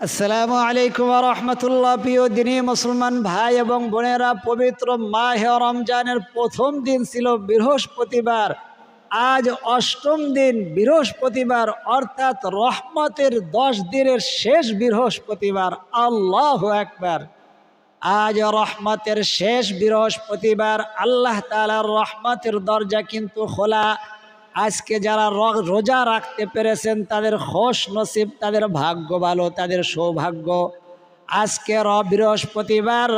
আসসালামু আলাইকুম ওয়া রাহমাতুল্লাহ। প্রিয় দিনী মুসলমান ভাই এবং বোনেরা, পবিত্র মাহে রমজানের প্রথম দিন ছিল বৃহস্পতিবার। আজ অষ্টম দিন বৃহস্পতিবার, অর্থাৎ রহমতের 10 দিনের শেষ বৃহস্পতিবার। আল্লাহু আকবার। আজ রহমতের শেষ বৃহস্পতিবার। আল্লাহ তাআলার রহমতের দরজা কিন্তু খোলা। আজকে যারা রোজা রাখতে পেরেছেন তাদের খোশ নসিব, তাদের ভাগ্য ভালো, তাদের সৌভাগ্য। আজকে বৃহস্পতিবার,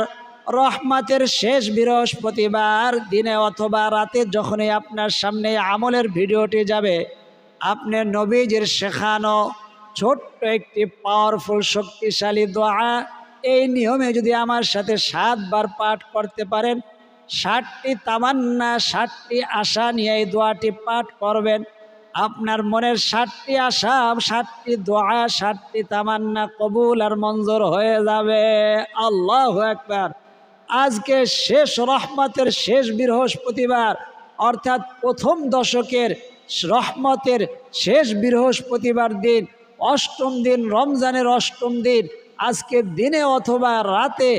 রহমতের শেষ বৃহস্পতিবার দিনে অথবা রাতে যখনই আপনার সামনে আমলের ভিডিওটি যাবে, আপনি নবীজির শেখানো ছোট্ট একটি পাওয়ারফুল শক্তিশালী দোয়া, এই নিয়মে যদি আমার সাথে 7 বার পাঠ করতে পারেন, 60টি তামান্না, 60টি আশা নিয়ে এই দোয়াটি পাঠ করবেন, আপনার মনের 60টি আশা, 60টি দোয়া, 60টি তামান্না কবুল আর মঞ্জুর হয়ে যাবে। আল্লাহু আকবার। আজকে শেষ রহমতের শেষ বৃহস্পতিবার, অর্থাৎ প্রথম দশকের রহমতের শেষ বৃহস্পতিবার দিন, অষ্টম দিন, রমজানের অষ্টম দিন। আজকে দিনে অথবা রাতে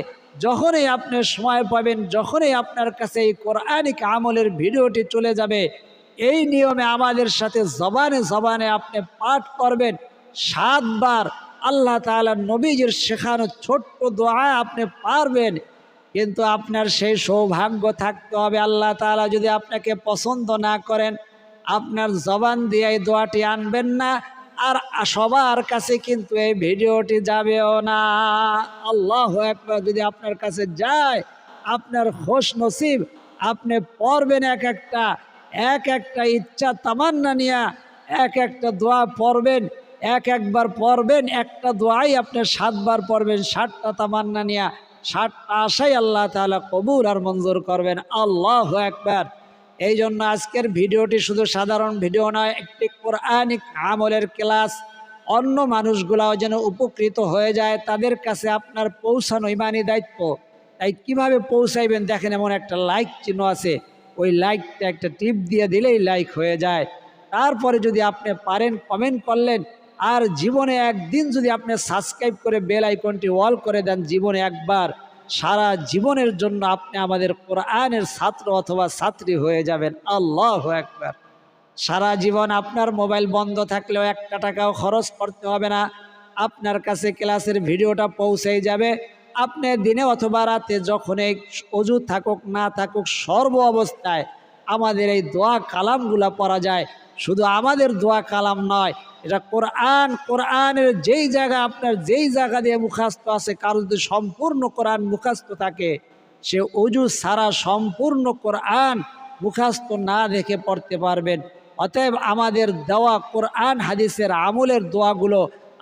যখনই আপনি সময় পাবেন, যখনই আপনার কাছে এই কোরআনিক আমলের ভিডিওটি চলে যাবে, এই নিয়মে আমাদের সাথে জবানে জবানে আপনি পাঠ করবেন 7 বার। আল্লাহ তাআলা নবীজির শেখানো ছোট্ট দোয়া আপনি পারবেন, কিন্তু আপনার সেই সৌভাগ্য থাকতে হবে। আল্লাহ তাআলা যদি আপনাকে পছন্দ না করেন, আপনার জবান দিয়ে এই দোয়াটি আনবেন না, আর সবার কাছে কিন্তু এই ভিডিওটি যাবেও না। আল্লাহু আকবার। যদি আপনার কাছে যায়, আপনার খোশ নসিব, আপনি পড়বেন এক একটা ইচ্ছা তামান্না নিয়া, এক একটা দোয়া পড়বেন, একবার পড়বেন, একটা দোয়াই আপনি 7 বার পড়বেন, 60টা তামান্না নিয়া, 60টা আশাই আল্লাহ তাআলা কবুল আর মঞ্জুর করবেন। আল্লাহু আকবার। এই জন্য আজকের ভিডিওটি শুধু সাধারণ ভিডিও নয়, একটি কোরআনিক আমলের ক্লাস। অন্য মানুষগুলাও যেন উপকৃত হয়ে যায়, তাদের কাছে আপনার পৌঁছানো ইমানি দায়িত্ব। তাই কিভাবে পৌঁছাইবেন দেখেন, এমন একটা লাইক চিহ্ন আছে, ওই লাইকটা একটা টিপ দিয়ে দিলেই লাইক হয়ে যায়। তারপরে যদি আপনি পারেন কমেন্ট করলেন, আর জীবনে একদিন যদি আপনি সাবস্ক্রাইব করে বেল আইকনটি অল করে দেন, জীবনে একবার, সারা জীবনের জন্য আপনি আমাদের কোরআনের ছাত্র অথবা ছাত্রী হয়ে যাবেন। আল্লাহু আকবার। সারা জীবন আপনার মোবাইল বন্ধ থাকলেও একটা টাকাও খরচ করতে হবে না, আপনার কাছে ক্লাসের ভিডিওটা পৌঁছেই যাবে। আপনি দিনে অথবা রাতে যখনই অজু থাকুক না থাকুক, সর্ব অবস্থায় আমাদের এই দোয়া কালামগুলা পড়া যায়। শুধু আমাদের দোয়া কালাম নয়, এটা কোরআন। কোরআনের যেই জায়গা আপনার যেই জায়গা দিয়ে মুখস্থ আছে, কারো যদি সম্পূর্ণ কোরআন মুখস্থ থাকে, সে অজু ছাড়া সম্পূর্ণ কোরআন মুখস্থ না দেখে পড়তে পারবেন। অতএব আমাদের দেওয়া কোরআন হাদিসের আমলের দোয়াগুলো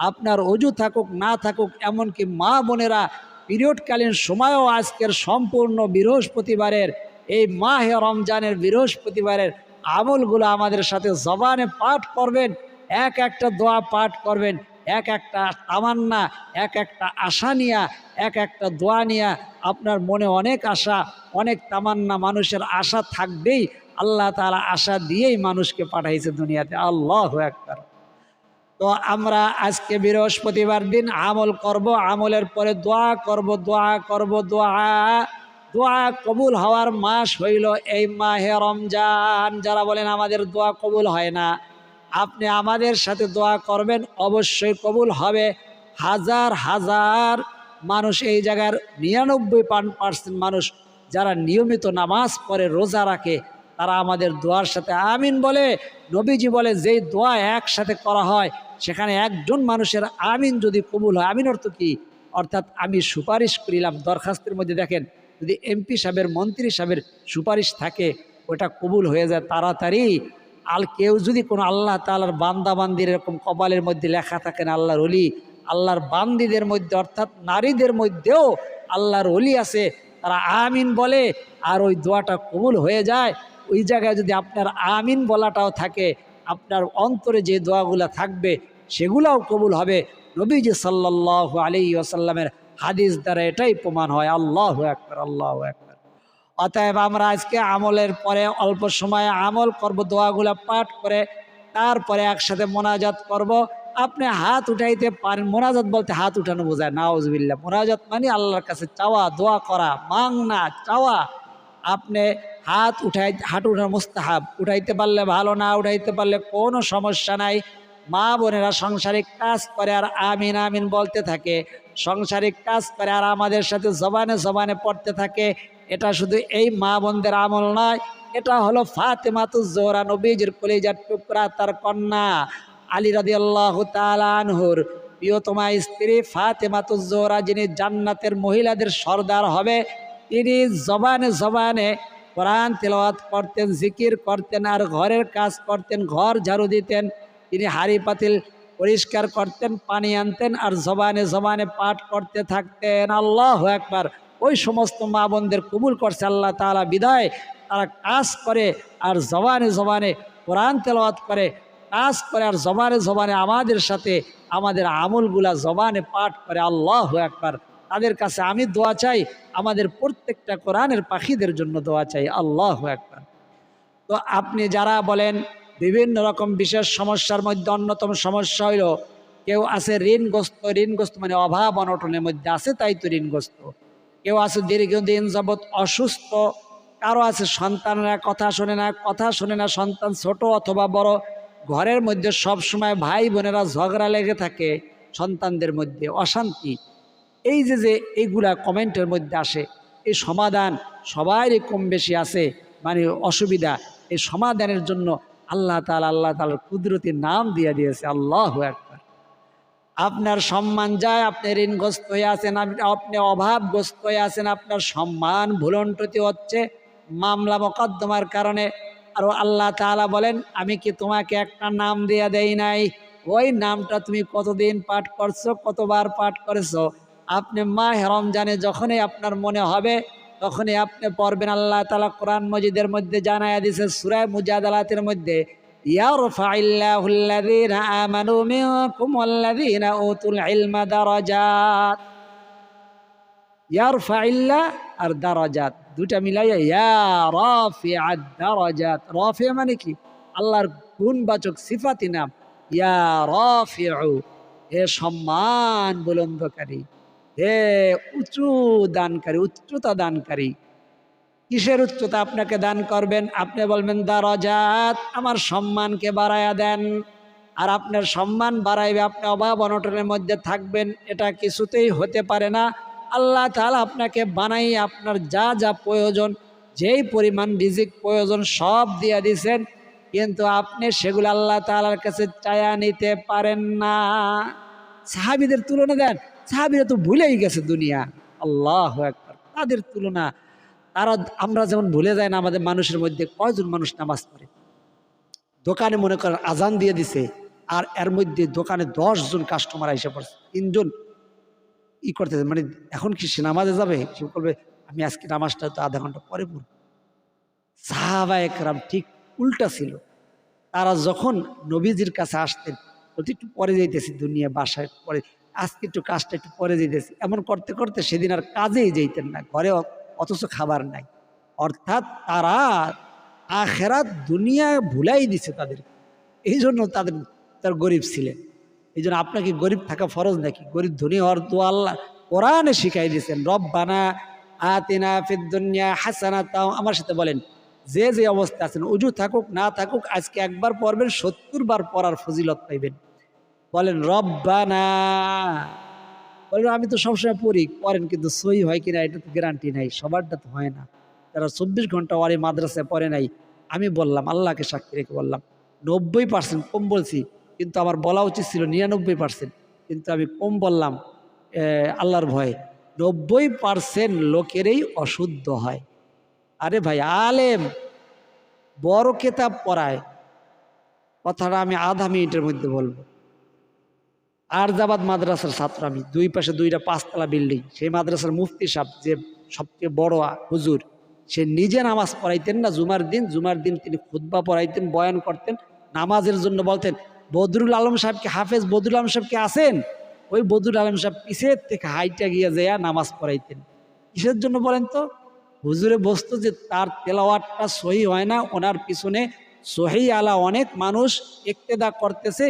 আপনার অজু থাকুক না থাকুক, এমনকি মা বোনেরা পিরিয়ডকালীন সময়ও আজকের সম্পূর্ণ বৃহস্পতিবারের, এই মাহে রমজানের বৃহস্পতিবারের আমলগুলো আমাদের সাথে জবানে পাঠ করবেন, এক একটা দোয়া পাঠ করবেন, এক একটা তামান্না, এক একটা আশা নিয়া, এক একটা দোয়া নিয়া। আপনার মনে অনেক আশা, অনেক তামান্না, মানুষের আশা থাকবেই। আল্লাহ তাআলা আশা দিয়েই মানুষকে পাঠাইছে দুনিয়াতে। আল্লাহু আকবার। তো আমরা আজকে বৃহস্পতিবার দিন আমল করব, আমলের পরে দোয়া করব, দোয়া করব, দোয়া কবুল হওয়ার মাস হইল এই মাহে রমজান। যারা বলেন আমাদের দোয়া কবুল হয় না, আপনি আমাদের সাথে দোয়া করবেন, অবশ্যই কবুল হবে। হাজার হাজার মানুষ এই জায়গার 99% মানুষ যারা নিয়মিত নামাজ পড়ে, রোজা রাখে, তারা আমাদের দোয়ার সাথে আমিন বলে। নবীজি বলে, যেই দোয়া একসাথে করা হয়, সেখানে একজন মানুষের আমিন যদি কবুল হয়, আমিন অর্থ কি? অর্থাৎ আমি সুপারিশ করিলাম। দরখাস্তের মধ্যে দেখেন, যদি এমপি সাহেবের, মন্ত্রী সাহেবের সুপারিশ থাকে, ওটা কবুল হয়ে যায় তাড়াতাড়ি। কেউ যদি কোনো আল্লাহ তাআলার বান্দা বান্দির এরকম কপালের মধ্যে লেখা থাকেন আল্লাহর ওলি, আল্লাহর বান্দিদের মধ্যে অর্থাৎ নারীদের মধ্যেও আল্লাহর ওলি আছে, তারা আমিন বলে আর ওই দোয়াটা কবুল হয়ে যায়। ওই জায়গায় যদি আপনার আমিন বলাটাও থাকে, আপনার অন্তরে যে দোয়াগুলো থাকবে সেগুলাও কবুল হবে। নবীজি সাল্লাল্লাহু আলাইহি ওয়াসাল্লামের হাদিস দ্বারা এটাই প্রমাণ হয়। আল্লাহু আকবার, আল্লাহু আকবার। অতএব আমরা আজকে আমলের পরে অল্প সময়ে আমল করব, দোয়াগুলা পাঠ করে তারপরে একসাথে মোনাজাত করব। আপনি হাত উঠাইতে পারেন। মোনাজাত বলতে হাত উঠানো বোঝায়, নাউজুবিল্লাহ। মোনাজাত মানে আল্লাহর কাছে চাওয়া, দোয়া করা, মাংনা চাওয়া। আপনি হাত উঠানো মুস্তাহাব, উঠাইতে পারলে ভালো, না উঠাইতে পারলে কোনো সমস্যা নাই। মা বোনেরা সাংসারিক কাজ করে আর আমিন আমিন বলতে থাকে, সাংসারিক কাজ করে আর আমাদের সাথে জবানে জবানে পড়তে থাকে। এটা শুধু এই মা বোনদের আমল নয়, এটা হলো ফাতেমাতুজ জোহরা, নবীজির কলিজার টুকরা, তার কন্যা আলী রাদিয়াল্লাহু তাআলা আনহুর প্রিয়তমা স্ত্রী ফাতেমাতুজ জোহরা, যিনি জান্নাতের মহিলাদের সর্দার হবে। তিনি জবানে জবানে কোরআন তেলাওয়াত করতেন, জিকির করতেন, আর ঘরের কাজ করতেন, ঘর ঝাড়ু দিতেন, তিনি হাঁড়ি পাতিল পরিষ্কার করতেন, পানি আনতেন, আর জবানে জবানে পাঠ করতে থাকতেন। আল্লাহু আকবার। ওই সমস্ত মা বোনদের কবুল করছে আল্লাহ তাআলা, বিদায় তারা কাজ করে আর জবানে জবানে কোরআন তেলাওয়াত করে, কাজ করে আর জবানে জবানে আমাদের সাথে আমাদের আমলগুলা জবানে পাঠ করে। আল্লাহু আকবার। তাদের কাছে আমি দোয়া চাই, আমাদের প্রত্যেকটা কোরআনের পাখিদের জন্য দোয়া চাই। আল্লাহু আকবার। তো আপনি যারা বলেন বিভিন্ন রকম বিশেষ সমস্যার মধ্যে অন্যতম সমস্যা হইল, কেউ আছে ঋণগ্রস্ত, ঋণগ্রস্ত মানে অভাব অনটনের মধ্যে আছে, তাই তো ঋণগ্রস্ত। কেউ আছে দীর্ঘদিন যাবৎ অসুস্থ, কারো আছে সন্তানরা কথা শোনে না, সন্তান ছোট অথবা বড়, ঘরের মধ্যে সব সময় ভাই বোনেরা ঝগড়া লেগে থাকে, সন্তানদের মধ্যে অশান্তি। এই যে এইগুলা কমেন্টের মধ্যে আসে, এই সমাধান সবারই কম বেশি আছে, মানে অসুবিধা। এই সমাধানের জন্য আল্লাহ তাআলার কুদরতি নাম দিয়ে দিয়েছে। আল্লাহু আকবার। আপনার সম্মান যায়, আপনি ঋণগ্রস্ত হয়ে আছেন, আপনি অভাবগ্রস্ত হয়ে আছেন, আপনার সম্মান ভুলন্টতি হচ্ছে মামলা মোকদ্দমার কারণে। আর আল্লাহ তাআলা বলেন, আমি কি তোমাকে একটা নাম দিয়ে দেই নাই? ওই নামটা তুমি কতদিন পাঠ করছো, কতবার পাঠ করেছো? আপনি মাহে রমজানে যখনই আপনার মনে হবে তখনই আপনি পড়বেন। আল্লাহ তাআলা কোরআন মজিদের মধ্যে জানায়া দিয়েছে সূরা মুজাদালাতের মধ্যে, ইয়ারফাইল্লাহুল্লাযীনা আমানু মিনকুম ওয়াল্লাযীনা উতুল ইলমা দারাজাত। ইয়ারফাইল্লাহ আর দারাজাত দুটা মিলাইয়া ইয়া রাফিআদ দারাজাত। রাফি মানে কি? আল্লাহর গুণবাচক সিফাতি নাম। ইয়া রাফিউ, হে সম্মান বুলন্দকারী, হে উঁচু দানকারী, উচ্চতা দানকারী। কিসের উচ্চতা আপনাকে দান করবেন? আপনি বলবেন দারাজাত, আমার সম্মানকে বাড়ায়া দেন। আর আপনার সম্মান বাড়াইবে, আপনি অভাব অনটনের মধ্যে থাকবেন, এটা কিছুতেই হতে পারে না। আল্লাহ তাআলা আপনাকে বানাই আপনার যা যা প্রয়োজন, যেই পরিমাণ রিজিক প্রয়োজন সব দিয়ে দিয়েছেন, কিন্তু আপনি সেগুলো আল্লাহ তাআলার কাছে চায়া নিতে পারেন না। সাহাবীদের তুলনা দেন, সাহাবীরা তো ভুলেই গেছে দুনিয়া। আল্লাহু আকবার। তাদের তুলনা তারা, আমরা যেমন ভুলে যাই না, আমাদের মানুষের মধ্যে কয়জন মানুষ নামাজ পড়ে? দোকানে মনে করেন আজান দিয়ে দিছে, আর এর মধ্যে দোকানে 10 জন কাস্টমার এসে পড়ছে, 3 জন করতেছে, মানে এখন কি সে নামাজে যাবে? সে বলবে আমি আজকে নামাজটা তো আধা ঘন্টা পরে পড়ব। সাহাবায়ে কেরাম ঠিক উল্টা ছিল। তারা যখন নবীজির কাছে আসতেন, একটু পরে যাইতেছি দুনিয়া বাসায়, পরে আজকে একটু কাজটা একটু পরে যাইতেছি, এমন করতে করতে সেদিন আর কাজেই যাইতেন না, ঘরে অথচ খাবার নাই। অর্থাৎ তারা আখেরাত দুনিয়া ভুলাই দিছে তাদের। এই জন্য তার গরিব ছিলেন। এই জন্য আপনাকে গরিব থাকা ফরজ নাকি? গরিব ধনী হওয়ার দোয়া আল্লাহ কোরআনে শিখাই দিয়েছেন, রব্বানা আতিনা ফিদ দুনিয়া হাসানাতাও। আমার সাথে বলেন, যে যে অবস্থা আছেন, উজু থাকুক না থাকুক, আজকে একবার পড়বেন, 70 বার পড়ার ফজিলত পাইবেন। বলেন রব্বানা। বলেন আমি তো সবসময় পড়ি, পড়েন, কিন্তু সই হয় কিনা এটা তো গ্যারান্টি নাই, সবারটা তো হয় না। তারা 24 ঘন্টা ওয়ারি মাদ্রাসায় পড়ে নাই। আমি বললাম, আল্লাহকে সাক্ষী রেখে বললাম, 90% কম বলছি, কিন্তু আমার বলা উচিত ছিল 99%, কিন্তু আমি কম বললাম আল্লাহর ভয়ে। 90% লোকেরই অশুদ্ধ হয়। আরে ভাই, আলেম বড় কেতাব পড়ায়, কথাটা আমি আধা মিনিটের মধ্যে বলবো। আরজাবাদ মাদ্রাসার ছাত্র আমি, 2 পাশে 2টা 5তলা বিল্ডিং। সেই মাদ্রাসার মুফতি সাহেব, যে সবচেয়ে বড় হুজুর, সে নিজে নামাজ পড়াইতেন না। জুমার দিন তিনি খুতবা পড়াইতেন, বয়ান করতেন, নামাজের জন্য বলতেন। বদরুল আলম সাহেবকে, হাফেজ বদরুল আলম সাহেবকে আছেন, ওই বদরুল আলম সাহেব পিছের থেকে হাইটা গিয়ে যায় নামাজ পড়াইতেন। কিসের জন্য বলেন তো? হুজুরে বসতো যে তার তেলাওয়াতটা সহি হয় না, ওনার পিছনে সহি আলা অনেক মানুষ ইক্তেদা করতেছে,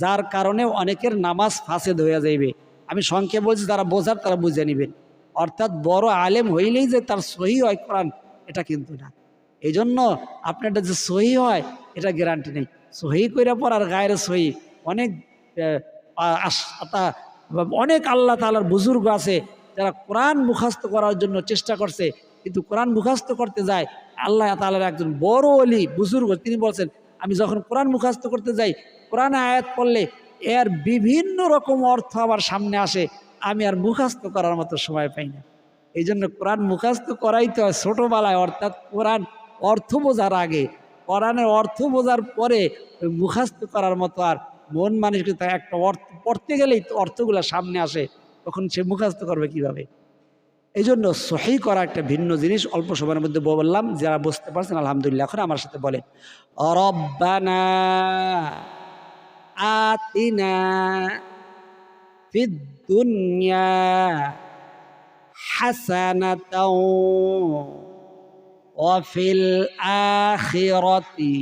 যার কারণে অনেকের নামাজ ফাসেদ হয়ে যাইবে। আমি সংক্ষেপে বলছি, যারা বোঝার তারা বুঝে নেবেন। অর্থাৎ বড় আলেম হইলেই যে তার সহি হয় কোরআন, এটা কিন্তু না। এই জন্য আপনারটা যে সহি হয় এটা গ্যারান্টি নেই। সহি কইরা পড়ার গায়ের সহি অনেক অনেক আল্লাহ তাআলার বুজুর্গ আছে যারা কোরআন মুখস্থ করার জন্য চেষ্টা করছে, কিন্তু কোরআন মুখস্থ করতে যায় আল্লাহ তাআলার একজন বড় ওলি বুজুর্গ, তিনি বলছেন আমি যখন কোরআন মুখস্থ করতে যাই, কোরআন আয়াত পড়লে এর বিভিন্ন রকম অর্থ আমার সামনে আসে, আমি আর মুখস্থ করার মতো সময় পাই না। এই জন্য কোরআন মুখস্থ করাইতে হয় ছোটবেলায়, অর্থাৎ কোরআন অর্থ বোঝার আগে। কোরআনের অর্থ বোঝার পরে ওই মুখস্থ করার মতো আর মন মানসিকতা, একটা অর্থ পড়তে গেলেই তো অর্থগুলো সামনে আসে, তখন সে মুখস্থ করবে কিভাবে? এই জন্য সহি করা একটা ভিন্ন জিনিস। অল্প সময়ের মধ্যে বললাম, যারা বুঝতে পারছেন আলহামদুলিল্লাহ। এখন আমার সাথে বলেন, রব্বানা আতিনা ফিদ দুনিয়া হাসানাতাও ওয়া ফিল আখিরাতি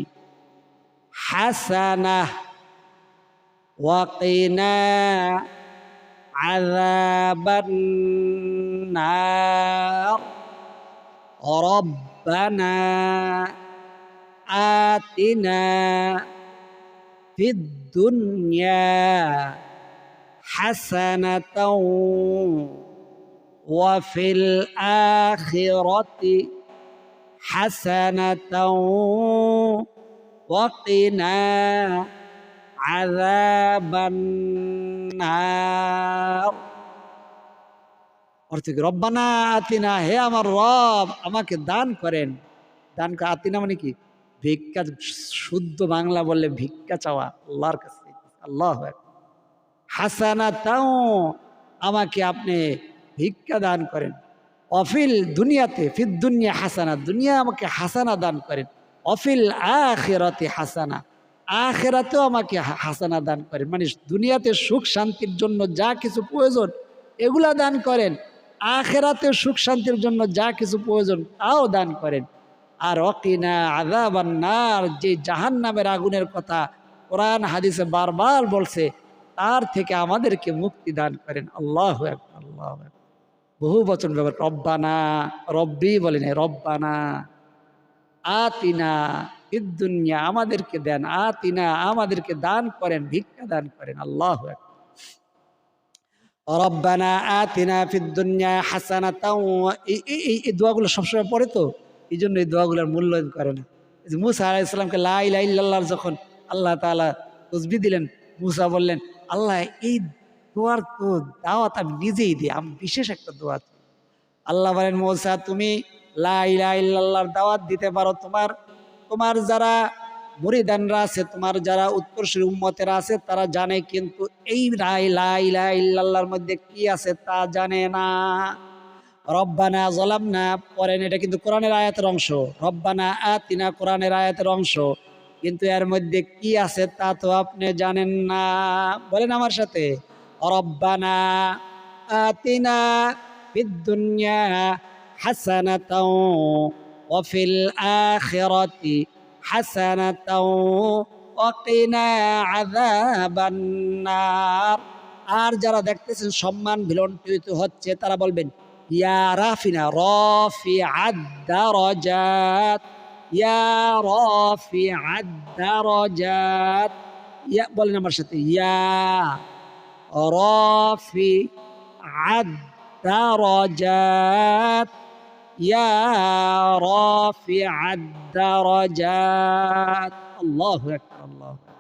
হাসানাহ ওয়া কিনা আযাবান নার। রব্বানা আতিনা ফিদ দুনিয়া হাসানাতাও ওয়া ফিল আখিরাতি হাসানাতাও ওয়া কিনা আযাবান নার। অর্থ কি? রব্বানা আতিনা, হে আমার রব আমাকে দান করেন। দান আতিনা মানে কি? ভিক্ষা। শুদ্ধ বাংলা বললে ভিক্ষা চাওয়া আল্লাহর কাছে। আল্লাহু আকবার। হাসানাতাও, আমাকে আপনি ভিক্ষা দান করেন। অফিল দুনিয়াতে, ফিদ দুনিয়া হাসানা, দুনিয়া আমাকে হাসানা দান করেন। অফিল আখিরাতে হাসানা, আখিরাতেও আমাকে হাসানা দান করেন। মানে দুনিয়াতে সুখ শান্তির জন্য যা কিছু প্রয়োজন এগুলা দান করেন, আখিরাতে সুখ শান্তির জন্য যা কিছু প্রয়োজন তাও দান করেন। আর ওয়াকিনা আযাবান নার, যে জাহান্নামের আগুনের কথা কোরআন হাদিসে বারবার বলছে, তার থেকে আমাদেরকে মুক্তি দান করেন। আল্লাহু আকবার, আল্লাহু আকবার। বহু বচন ব্যবহার। রব্বানা, রব্বি বলেন, রব্বানা আতিনা ফিদ দুনিয়া, আমাদেরকে দেন। আতিনা, আমাদেরকে দান করেন, ভিক্ষা দান করেন। আল্লাহু আকবার। রব্বানা আতিনা ফিদ দুনিয়া হাসানাতাও, এই দোয়াগুলো সবসময় পড়ে, তো এই জন্য এই দোয়াগুলোর মূল্যায়ন করে না। মুসা আলাইহিস সালামকে লা ইলাহা ইল্লাল্লাহর যখন আল্লাহ তাআলা তাসবিহ দিলেন, মুসা বললেন, আল্লাহ এই দোয়ার তো দাওয়াত আমি নিজেই দিই, আমি বিশেষ একটা দোয়া। আল্লাহ বলেন, মুসা তুমি লা ইলাহা ইল্লাল্লাহর দাওয়াত দিতে পারো, তোমার যারা মুরিদানরা আছে, তোমার যারা উত্তরসূরি উম্মতেরা আছে তারা জানে, কিন্তু এই লা ইলাহা ইল্লাল্লাহর মধ্যে কি আছে তা জানে না। রব্বানা যালামনা পড়েন, এটা কিন্তু কোরআনের আয়াতের অংশ। রব্বানা আতিনা কোরআনের আয়াতের অংশ, কিন্তু এর মধ্যে কি আছে তা তো আপনি জানেন না। বলেন আমার সাথে, রব্বানা আতিনা ফিদ দুনিয়া হাসানাতাও ওয়া ফিল আখিরাতি হাসানাতাও ওয়া কিনা আযাবান নার। আর যারা দেখতেছেন সম্মান বিলম্বিত হচ্ছে, তারা বলবেন ইয়া রাফিনা, রাফিআদ দারাজাত, ইয়া রাফিআদ দারাজাত। ইয়া বলেন আমার সাথে, ইয়া রাফিআদ দারাজাত, ইয়া রাফিআদ দারাজাত। আল্লাহু আকবার, আল্লাহু আকবার।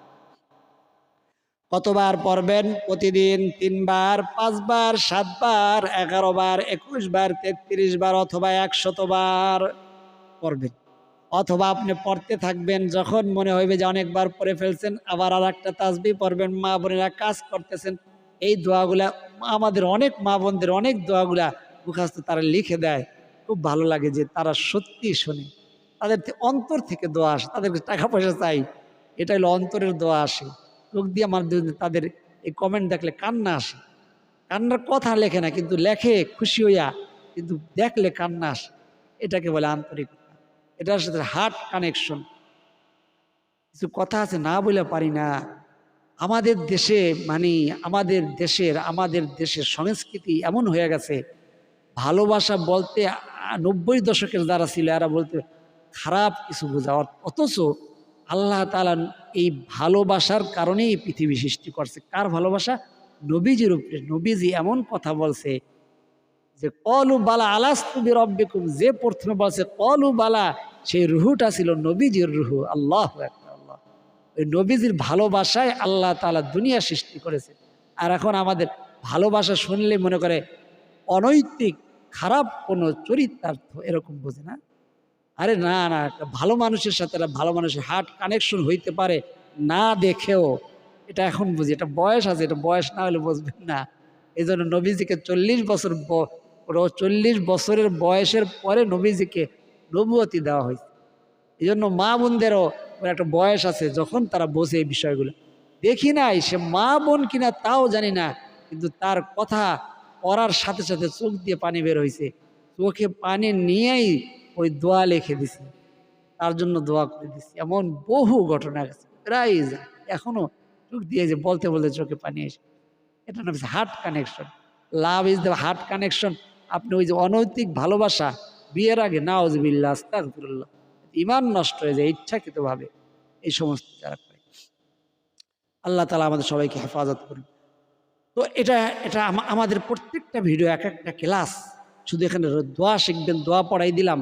কতবার পড়বেন? প্রতিদিন 3 বার, 5 বার, 7 বার, 11 বার, 21 বার, 33 বার, অথবা 100 বার পড়বেন। অথবা আপনি পড়তে থাকবেন, যখন মনে হইবে যে অনেকবার পড়ে ফেলছেন, আবার আর একটা তাসবিহ পড়বেন। মা বোনেরা কাজ করতেছেন, এই দোয়াগুলা আমাদের অনেক মা বোনদের অনেক দোয়াগুলা মুখস্থ তারা লিখে দেয়। খুব ভালো লাগে যে তারা সত্যি শোনে, তাদের অন্তর থেকে দোয়া আসে। তাদেরকে টাকা পয়সা চাই, এটা হলো অন্তরের দোয়া আসে। চোখ দিয়ে আমার তাদের এই কমেন্ট দেখলে কান্না আসে। কান্নার কথা লেখে না, কিন্তু লেখে খুশি হইয়া, কিন্তু দেখলে কান্না আসে। এটাকে বলে আন্তরিকতা, এটার সাথে হার্ট কানেকশন। কিছু কথা আছে না বলে পারি না, আমাদের দেশে মানে আমাদের দেশের সংস্কৃতি এমন হয়ে গেছে, ভালোবাসা বলতে 90 দশকের যারা ছিল এরা বলতে খারাপ কিছু বোঝা, অথচ আল্লাহ তাআলা এই ভালোবাসার কারণেই এই পৃথিবী সৃষ্টি করছে। কার ভালোবাসা? নবীজির উপরে। নবীজি এমন কথা বলছে যে কলু বালা আলাস্তু বিরব্বিকুম, যে প্রথমে বলছে কলু বালা, সেই রুহুটা ছিল নবীজির রুহু। আল্লাহু আকবার, আল্লাহ। ওই নবীজির ভালোবাসায় আল্লাহ তাআলা দুনিয়া সৃষ্টি করেছে। আর এখন আমাদের ভালোবাসা শুনলে মনে করে অনৈতিক খারাপ কোনো চরিতার্থ, এরকম বোঝে না। আরে না না, একটা ভালো মানুষের সাথে একটা ভালো মানুষের হার্ট কানেকশন হইতে পারে না দেখেও, এটা এখন বুঝি। এটা বয়স আছে, এটা বয়স না হলে বুঝবেন না। এই জন্য নবীজিকে 40 বছরের বয়সের পরে নবীজিকে নবুয়তি দেওয়া হয়েছে। এই জন্য মা বোনদেরও একটা বয়স আছে যখন তারা বোঝে এই বিষয়গুলো। দেখি নাই সে মা বোন কিনা তাও জানি না, কিন্তু তার কথা পড়ার সাথে সাথে চোখ দিয়ে পানি বের হয়েছে, চোখে পানি নিয়েই ওই দোয়া লিখে দিছে, তার জন্য দোয়া করে দিছি। এমন বহু ঘটনা গেছে, প্রায় এখনো চোখ দিয়ে যে বলতে বলতে চোখে পানি এসে। এটা না heart connection. Love is the heart connection. আপনি ওই যে অনৈতিক ভালোবাসা বিয়ের আগে, নাউজুবিল্লাহ আস্তাগফিরুল্লাহ, ঈমান নষ্ট হয়ে যায় ইচ্ছাকৃতভাবে এই সমস্ত যারা করে। আল্লাহ তাআলা আমাদের সবাইকে হেফাজত করুন। তো এটা এটা আমাদের প্রত্যেকটা ভিডিও এক একটা ক্লাস। শুধু এখানে দোয়া শিখবেন, দোয়া পড়াই দিলাম,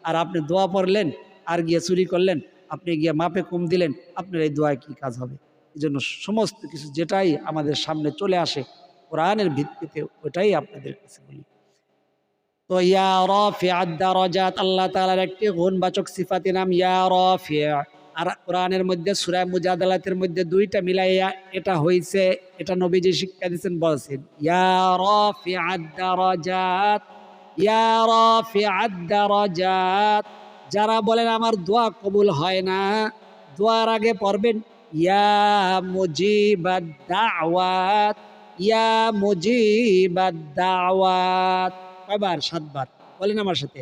আর আপনি দোয়া পড়লেন আর গিয়ে চুরি করলেন, আপনি গিয়ে মাপে কম দিলেন, আপনার এই দোয়ায় কি কাজ হবে? এই জন্য সমস্ত কিছু যেটাই আমাদের সামনে চলে আসে কোরআনের ভিত্তিতে ওটাই আপনাদের কাছে বলি। তো ইয়া রাফিআদ দারাজাত, আল্লাহ তাআলার একটি গুণবাচক সিফাতি নাম ইয়া রাফিআ। আর কোরআনের মধ্যে সূরা মুজাদালাতের মধ্যে দুইটা মিলাইয়া এটা হইছে, এটা নবীজি শিক্ষা দিয়েছেন, বলছেন ইয়া রাফিআদ দারাজাত, ইয়া রাফিআদ দারাজাত। যারা বলেন আমার দোয়া কবুল হয় না, দোয়ার আগে পড়বেন ইয়া মুজিবাদ দাওয়াত, ইয়া মুজিবাদ দাওয়াত। কয়বার? 7 বার। বলেন আমার সাথে,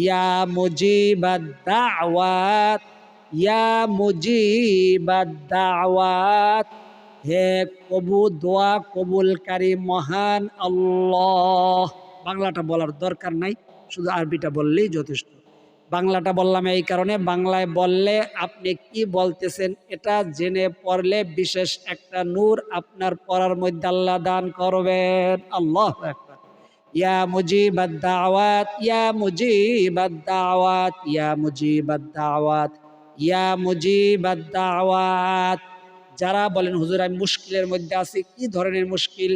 ইয়া মুজিবাদ দাওয়াত, ইয়া মুজিবাদ দাওয়াত। হে দোয়া কবুলকারী মহান আল্লাহ। বাংলাটা বলার দরকার নাই, শুধু আরবিটা বললেই যথেষ্ট। বাংলাটা বললাম এই কারণে, বাংলায় বললে আপনি কি বলতেছেন এটা জেনে পড়লে বিশেষ একটা নূর আপনার পড়ার মধ্যে আল্লাহ দান করবেন। আল্লাহু আকবার। ইয়া মুজিবাদ দাওয়াত, ইয়া মুজিবাদ দাওয়াত, ইয়া মুজিবাদ দাওয়াত, ইয়া মুজিবাদ দাওয়াত। যারা বলেন হুজুর আমি মুশকিলের মধ্যে আছি, কি ধরনের মুশকিল?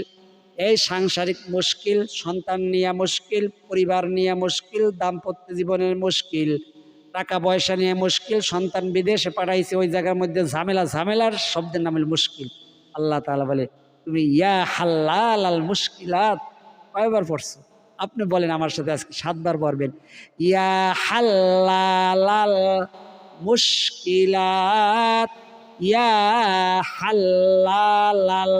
এই সাংসারিক মুশকিল, সন্তান নিয়ে মুশকিল, পরিবার নিয়ে মুশকিল, দাম্পত্য জীবনের মুশকিল, টাকা পয়সা নিয়ে মুশকিল, সন্তান বিদেশে পাঠাইছে ওই জায়গার মধ্যে ঝামেলা, ঝামেলার শব্দের নাম হলো মুশকিল। আল্লাহ তাআলা বলে তুমি ইয়া হাল্লাল আল মুশকিলাত কয়বার পড়ছো? আপনি বলেন আমার সাথে আজকে 7 বার পড়বেন, ইয়া হাল্লাল মুশকিলাত, ইয়া হাল্লাল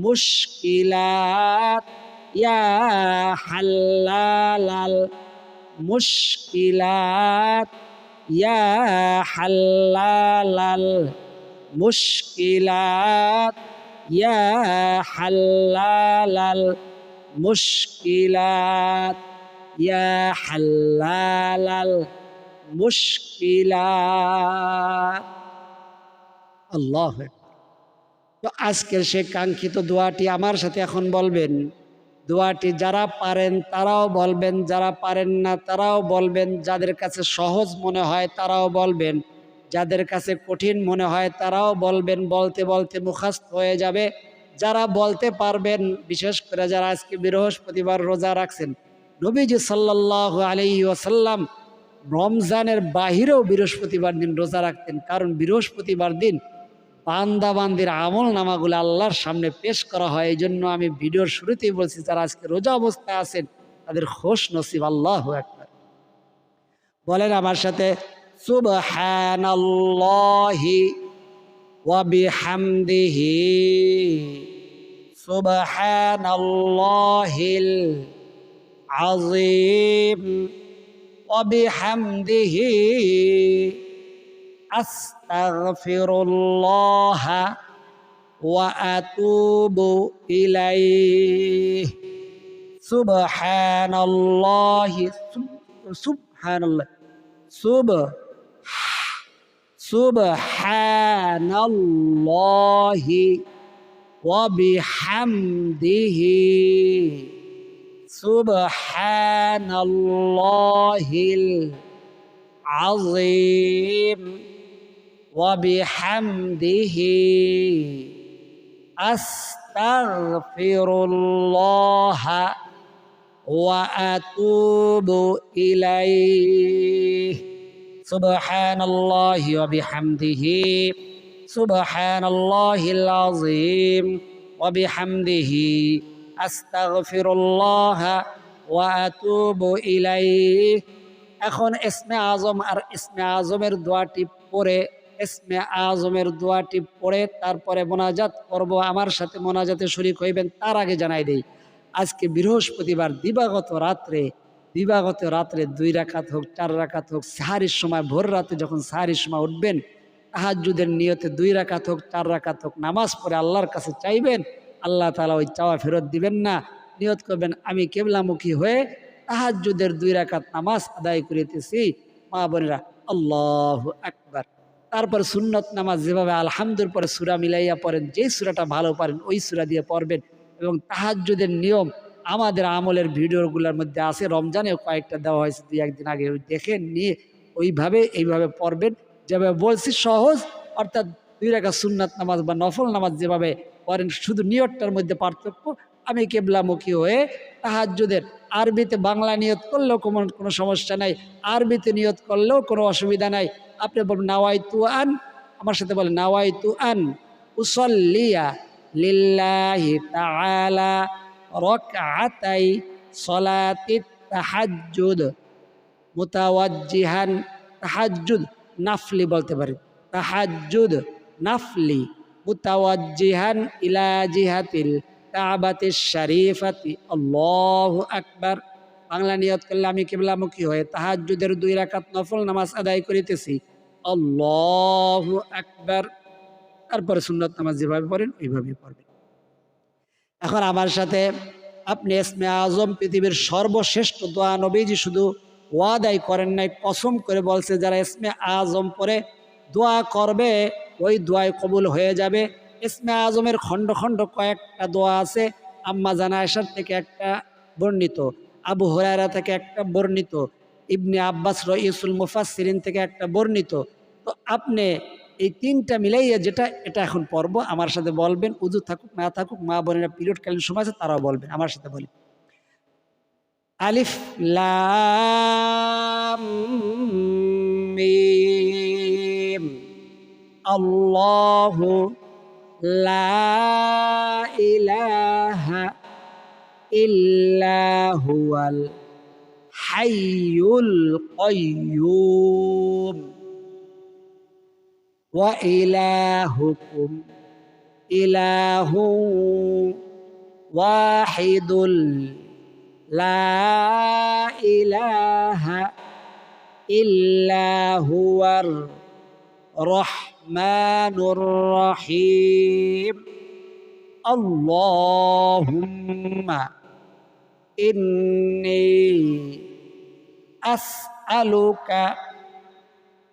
মুশকিলাত, ইয়া হাল্লাল মুশকিলাত, ইয়া হাল্লাল মুশকিলাত, ইয়া হাল্লাল মুশকিলাত, ইয়া হাল্লাল মুশকিলাত। আল্লাহ। তো আজকের সে কাঙ্ক্ষিত দোয়াটি আমার সাথে এখন বলবেন। দোয়াটি যারা পারেন তারাও বলবেন, যারা পারেন না তারাও বলবেন, যাদের কাছে সহজ মনে হয় তারাও বলবেন, যাদের কাছে কঠিন মনে হয় তারাও বলবেন। বলতে বলতে মুখস্থ হয়ে যাবে। যারা বলতে পারবেন, বিশেষ করে যারা আজকে বৃহস্পতিবার রোজা রাখছেন, নবীজি সাল্লাল্লাহু আলাইহি ওয়াসাল্লাম রমজানের বাহিরেও বৃহস্পতিবার দিন রোজা রাখতেন, কারণ বৃহস্পতিবার দিন বান্দাবান্দির আমল নামাগুলো আল্লাহর সামনে পেশ করা হয়। এই জন্য আমি ভিডিওর শুরুতেই বলছি, যারা আজকে রোজা অবস্থায় আছেন তাদের খোশ নসিব। আল্লাহু আকবার। বলেন আমার সাথে, সুবহানাল্লাহি ওয়া বিহামদিহি, সুবহানাল্লাহিল আযীম ওয়া বিহামদিহি, আস্তাগফিরুল্লাহ وأتوب إليه سبحان الله سبحان الله سبحان الله وبحمده سبحان الله العظيم وبحمده أستغفر الله وأتوب إليه سبحان الله وبحمده سبحان الله العظيم وبحمده أستغفر الله وأتوب إليه এখন ইসমে আজম আর ইসমে আজমের দোয়াটি পড়ে ইসমে আজমের দোয়াটি পড়ে তারপরে মোনাজাত করব। আমার সাথে মোনাজাতে শরীক হইবেন। তার আগে জানাই দেই, আজকে বৃহস্পতিবার দিবাগত রাত্রে 2 রাকাত হোক 4 রাকাত হোক, সাহারির সময় ভোর রাতে যখন সাহারির সময় উঠবেন, তাহাজ্জুদের নিয়তে 2 রাকাত হোক 4 রাকাত হোক নামাজ পড়ে আল্লাহর কাছে চাইবেন। আল্লাহ তাআলা ওই চাওয়া ফেরত দিবেন না। নিয়ত করবেন, আমি কিবলামুখী হয়ে তাহাজ্জুদের 2 রাকাত নামাজ আদায় করিতেছি। মা বোনেরা, আল্লাহু আকবার। তারপর সুন্নত নামাজ যেভাবে আলহামদুর পরে সূরা মিলাইয়া পড়েন, যেই সূরাটা ভালো পারেন ওই সূরা দিয়ে পড়বেন। এবং তাহাজ্জুদের নিয়ম আমাদের আমলের ভিডিওগুলোর মধ্যে আছে, রমজানেও কয়েকটা দেওয়া হয়েছে 2-1 দিন আগে, ওই দেখে নিয়ে এইভাবে পড়বেন যেভাবে বলছি, সহজ। অর্থাৎ 2 রাকাত সুন্নাত নামাজ বা নফল নামাজ যেভাবে পড়েন, শুধু নিয়তটার মধ্যে পার্থক্য। আমি কিবলামুখী হয়ে তাহাজ্জুদের আরবিতে বাংলা নিয়ত করলেও কোনো সমস্যা নাই, আরবিতে নিয়ত করলেও কোনো অসুবিধা নাই। আপনি বলবেন নাওয়াইতু আন, আমার সাথে বলেন নাওয়াইতু আন উসাল্লিয়া লিল্লাহি তাআলা রাকআতাই সলাতিত তাহাজ্জুদ মুতাওয়াজ্জিহান। তাহাজ্জুদ নাফলি বলতে পারেন, তাহাজ্জুদ নাফলি মুতাওয়াজ্জিহান ইলা জিহাতিল কাবাতিশ শরীফাতি। আল্লাহু আকবার। বাংলা নিয়ত করলে আমি কিবলামুখী হয়ে তাহাজ্জুদের 2 রাকাত নফল নামাজ আদায় করিতেছি। আল্লাহু আকবার। তারপরে সুন্নত নামাজ যেভাবে পড়েন ওইভাবেই পড়বেন। এখন আমার সাথে আপনি ইসমে আজম পৃথিবীর সর্বশ্রেষ্ঠ দোয়া, নবীজি শুধু ওয়াদাই করেন নাই, কসম করে বলছে যারা ইসমে আজম পড়ে দোয়া করবে ওই দোয়াই কবুল হয়ে যাবে। ইসমে আজমের খণ্ড খণ্ড কয়েকটা দোয়া আছে। আম্মা জানা আয়েশার থেকে একটা বর্ণিত, আবু হুরায়রা থেকে একটা বর্ণিত, ইবনে আব্বাস রঈসুল মুফাসসিরিন থেকে একটা বর্ণিত। তো আপনি এই 3টা মিলাইয়া এটা এখন পড়ব, আমার সাথে বলবেন। উযু থাকুক না থাকুক, মা বোনেরা পিরিয়ডকালীন সময় আছে তারাও বলবেন, আমার সাথে বলি। আলিফ লাম মিম আল্লাহু লা ইলাহা ইল্লা হুয়াল হাইয়ুল কাইয়্যুম ওয়া ইলাহুকুম ইলাহুন ওয়াহিদুল লা ইলাহা ইল্লা হুয়ার রহমানুর রহিম। আল্লাহুম্মা ইন্নী আসআলুকা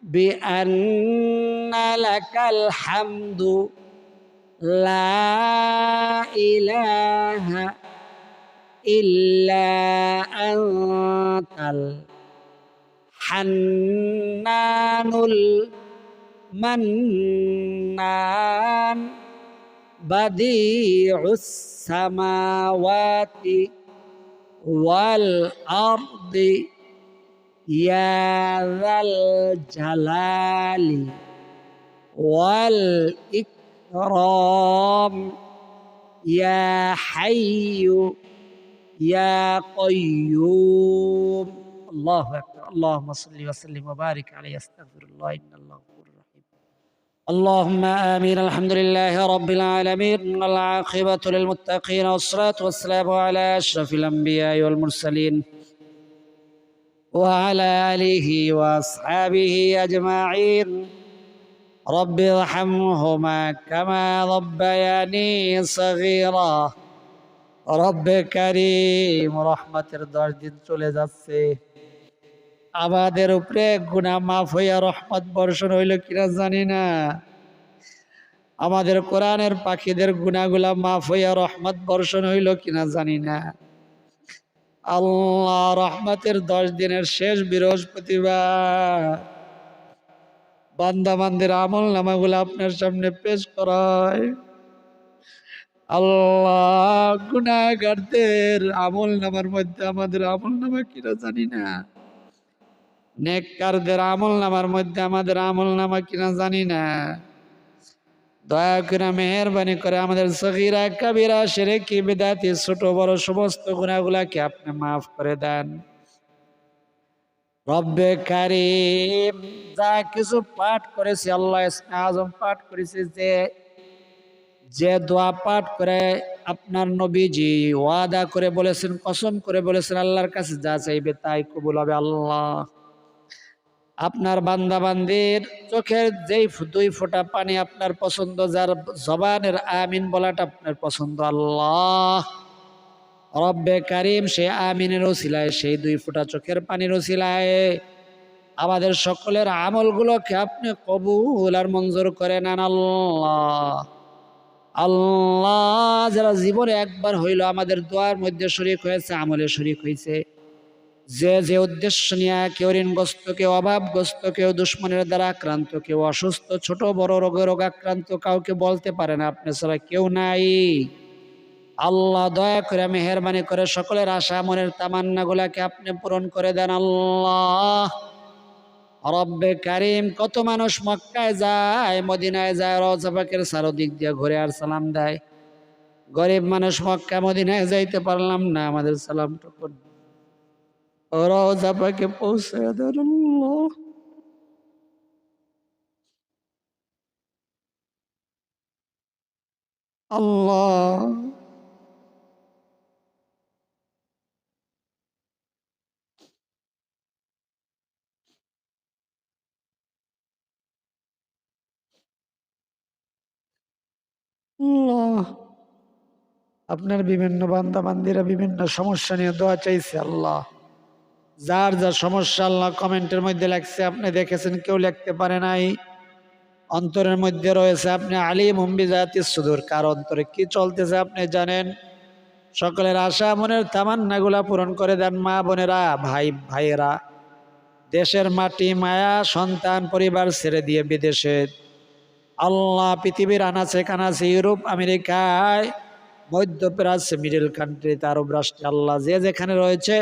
বিআন্না লাকাল হামদু লা ইলাহা ইল্লা আনতাল হান্নানুল মান্নান বাদিউস সামাওয়াতি ওয়াল আরদি ইয়া যাল জালালি ওয়াল ইকরাম ইয়া হাইয়্যু ইয়া কাইয়্যুম। আল্লাহু আকবার। আল্লাহুম্মা সাল্লি ওয়া সাল্লিম ওয়া বারিক আলাইহি। আস্তাগফিরুল্লাহ ইন্নাল্লাহু গফুরুর রহিম। আল্লাহুম্মা আমিন। আলহামদুলিল্লাহি রাব্বিল আলামিন ওয়াল আকিবাতু লিল মুত্তাকিন ওয়াস সালাতু ওয়াস সালামু আলা আশরাফিল আমবিয়াই ওয়াল মুরসালিন ওয়া আলা আলিহি ওয়া আসহাবিহি আজমাইন। রব্বি রহমহুমা কামা রব্বায়ানি সগীরা। রব্বে কারীম, রহমতের 10 দিন চলে যাচ্ছে, আমাদের উপরে গুনাহ মাফ হইয়া রহমত বর্ষণ হইল কিনা জানি না। আমাদের কোরআনের পাখিদের গুনাহগুলা মাফ হইয়া রহমত বর্ষণ হইল কিনা জানি না। আল্লাহ, রহমতের 10 দিনের শেষ বৃহস্পতিবার বান্দা বান্দির আমল নামাগুলা আপনার সামনে পেশ করায়। আল্লাহ, গুনাহগারদের আমল নামার মধ্যে আমাদের আমল নামা কিনা জানি না, নেককারদের আমল নামার মধ্যে আমাদের আমল নামা কিনা জানি না। দয়া করে মেহেরবানি করে আমাদের সগীরা কাবিরা শিরকি বিদআতি ছোট বড় সমস্ত গুনাহগুলাকে আপনি মাফ করে দেন। রব্বে কারীম, যা কিছু পাঠ করেছি আল্লাহ, ইসমে আজম পাঠ করেছি, যে দোয়া পাঠ করে আপনার নবীজি ওয়াদা করে বলেছেন, কসম করে বলেছেন, আল্লাহর কাছে যা চাইবে তাই কবুল হবে। আল্লাহ, আপনার বান্দা বান্দির চোখের যেই 2 ফোঁটা পানি আপনার পছন্দ, যার জবানের আমিন বলাটা আপনার পছন্দ, আল্লাহ রব্বে কারীম, সেই আমিনের ওসিলায়, সেই 2 ফোঁটা চোখের পানির ওসিলায় আমাদের সকলের আমলগুলোকে আপনি কবুল আর মঞ্জুর করে নেন। আল্লাহ, আল্লাহ, যারা জীবনে একবার হইল আমাদের দোয়ার মধ্যে শরীক হয়েছে, আমলে শরীক হয়েছে, যে উদ্দেশ্য নিয়ে, কেউ ঋণগ্রস্ত, কেউ অভাবগ্রস্ত, কেউ দুশ্মনের দ্বারা আক্রান্ত, কেউ অসুস্থ, ছোট বড় রোগ আক্রান্ত, কাউকে বলতে পারে না, আপনি ছাড়া কেউ নাই। আল্লাহ, দয়া করে মেহেরবানি করে সকলের আশা মনের তামান্না গুলাকে আপনি পূরণ করে দেন। আল্লাহ রব্বে কারীম, কত মানুষ মক্কায় যায়, মদিনায় যায়, রওজা পাকের চারদিক দিয়ে ঘুরে আর সালাম দেয়। গরিব মানুষ মক্কা মদিনায় যাইতে পারলাম না, আমাদের সালামটুকু রওজা পাকে পৌঁছে দেন। আল্লাহ, আল্লাহ, আপনার বিভিন্ন বান্দা বান্দিরা বিভিন্ন সমস্যা নিয়ে দোয়া চাইছে। আল্লাহ, যার যা সমস্যা আল্লাহ কমেন্টের মধ্যে লেখছে, আপনি দেখেছেন, কেউ লিখতে পারে নাই, অন্তরের মধ্যে রয়েছে। আপনি আলিমুম বিযাতিস সুদূর, কার অন্তরে কি চলতেছে আপনি জানেন। সকলের আশা মনের তামান্নাগুলা পূরণ করে দেন। মা বোনেরা, ভাইয়েরা, দেশের মাটি, মায়া, সন্তান, পরিবার ছেড়ে দিয়ে বিদেশে, আল্লাহ পৃথিবীর আনাচে কানাচে, ইউরোপ, আমেরিকায়, মধ্যপ্রাচ্য, মিডল কান্ট্রিতে, আরব রাষ্ট্রে, আল্লাহ যে যেখানে রয়েছে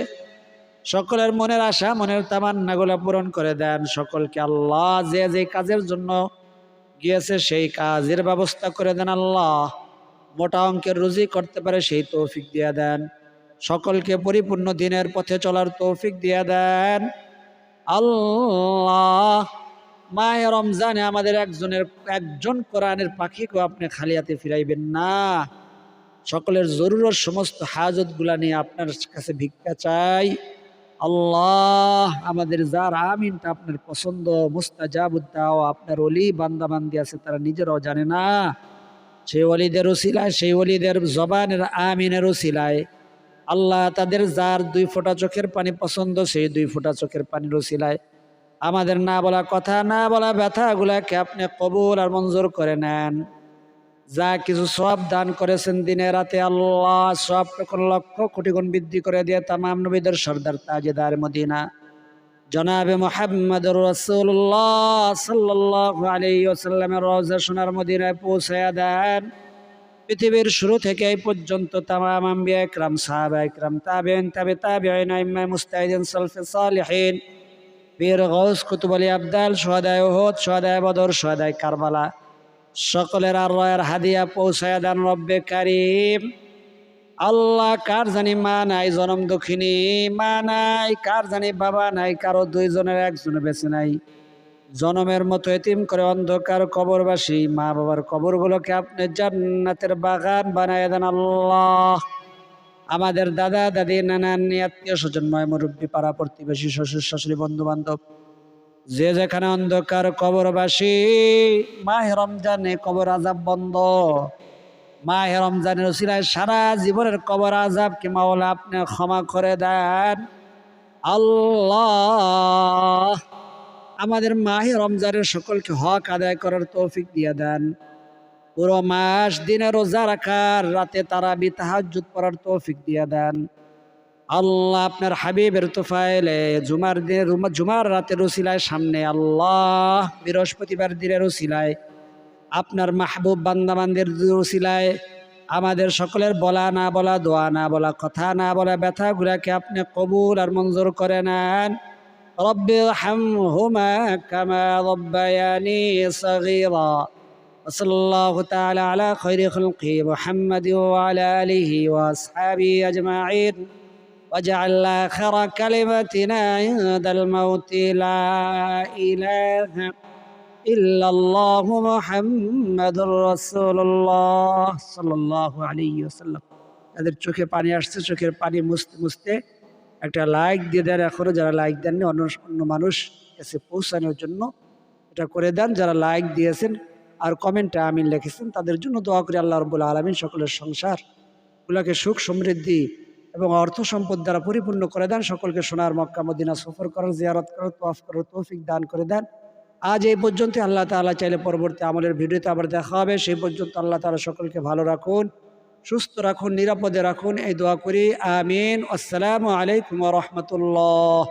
সকলের মনের আশা মনের তামান্নাগুলা পূরণ করে দেন। সকলকে আল্লাহ যে যে কাজের জন্য গিয়েছে সেই কাজের ব্যবস্থা করে দেন। আল্লাহ, মোটা অঙ্কের রুজি করতে পারে সেই তৌফিক দিয়ে দেন। সকলকে পরিপূর্ণ দিনের পথে চলার তৌফিক দিয়ে দেন। আল্লাহ, মাহে রমজানে আমাদের একজন কোরআনের পাখিকেও আপনি খালি হাতে ফিরাইবেন না। সকলের জরুরত সমস্ত হাজত গুলা নিয়ে আপনার কাছে ভিক্ষা চাই। আল্লাহ, আমাদের যার আমিনটা আপনার পছন্দ, মুস্তাজাবুদ্দাও, আপনার ওলি বান্দা বান্দি আছে, তারা নিজেরাও জানে না, সেই ওলিদের ওসিলায়, সেই ওলিদের জবানের আমিনের ওসিলায় আল্লাহ, তাদের যার 2 ফোঁটা চোখের পানি পছন্দ, সেই 2 ফোঁটা চোখের পানির ওসিলায় আমাদের না বলা কথা, না বলা ব্যথাগুলাকে আপনি কবুল আর মঞ্জুর করে নেন। যা কিছু সওয়াব দান করেছেন দিনে রাতে, আল্লাহ সওয়াব কোন লক্ষ কোটি গুণ বৃদ্ধি করে দিয়ে তামাম নবীদের সর্দার তাজেদার মদিনা জনাবে মুহাম্মদুর রাসূলুল্লাহ সাল্লাল্লাহু আলাইহি ওয়াসাল্লামের রওজা সোনার মদিনায় পৌঁছায়া দেন। পৃথিবীর শুরু থেকে এই পর্যন্ত তামাম আম্বিয়া ইকরাম, সাহাবা ইকরাম, তাবেঈন, তাবেঈন, আইম্মা মুজতাহিদিন, সালফে সালিহিন, পীর গাউস, কুতুব আলী আবদাল, শুহাদায়ে উহুদ, শুহাদায়ে বদর, শুহাদায়ে কারবালা, সকলের আর রয়ের হাদিয়া পৌঁছায়া দেন। রব্বে কারীম, আল্লাহ, কার জানি মা নাই, জনম দুঃখিনী মা নাই, কার জানি বাবা নাই, কারো 2 জনের 1 জন বেঁচে নাই, জনমের মতো এতিম করে অন্ধকার কবরবাসী মা বাবার কবরগুলোকে আপনি জান্নাতের বাগান বানায় দেন। আল্লাহ, আমাদের দাদা দাদি, নানান, আত্মীয় স্বজন, ময় মুরব্বী, পাড়া প্রতিবেশী, শ্বশুর শাশুড়ি, বন্ধু বান্ধব, যে যেখানে অন্ধকার কবরবাসী, মাহে রমজানে কবর আযাব বন্ধ। মাহে রমজানের উসিলায় সারা জীবনের কবর আযাবকে মাওলা আপনি ক্ষমা করে দেন। আল্লাহ আমাদের মাহে রমজানের সকলকে হক আদায় করার তৌফিক দিয়ে দেন। পুরো মাস দিনে রোজা রাখার, রাতে তারাবি তাহাজ্জুদ পড়ার তৌফিক দিয়ে দেন। আল্লাহ আপনার হাবিবের তোফাইলে জুমার রাতের উসিলায় সামনে, আল্লাহ বৃহস্পতিবার দিনের উসিলায়, আপনার মাহবুব বান্দাবান্দের উসিলায় আমাদের সকলের বলা না বলা, দোয়া না বলা, কথা না বলা ব্যথাগুলাকে আপনি কবুল আর মঞ্জুর করে নেন। রব্বি রহমহুমা কামা রব্বায়ানি সগীরা। সাল্লাল্লাহু তাআলা আলা খায়রি খালকি মুহাম্মাদি ওয়া আলা আলিহি ওয়া আসহাবিহি আজমাইন। واجعل آخر كلمتنا عند الموت لا إله إلا الله محمد رسول الله صلى الله عليه وسلم। তাদের চোখে পানি আসছে, চোখের পানি মুছতে মুছতে একটা লাইক দিয়ে দেন। এখনো যারা লাইক দেননি অন্য মানুষ কাছে পৌঁছানোর জন্য এটা করে দেন। যারা লাইক দিয়েছেন আর কমেন্টে আমিন লিখেছেন তাদের জন্য দোয়া করি আল্লাহ রাব্বুল আলামিন সকলের সংসার গুলাকে সুখ সমৃদ্ধি এবং অর্থ সম্পদ দ্বারা পরিপূর্ণ করে দেন। সকলকে সোনার মক্কা মদিনা সফর করার, জিয়ারত করার, তওয়াফ করার তৌফিক দান করে দেন। আজ এই পর্যন্ত। আল্লাহ তাআলা চাইলে পরবর্তী আমলের ভিডিওতে আবার দেখা হবে। সেই পর্যন্ত আল্লাহ তাআলা সকলকে ভালো রাখুন, সুস্থ রাখুন, নিরাপদে রাখুন, এই দোয়া করি। আমিন। আসসালামু আলাইকুম ওয়া রাহমাতুল্লাহ।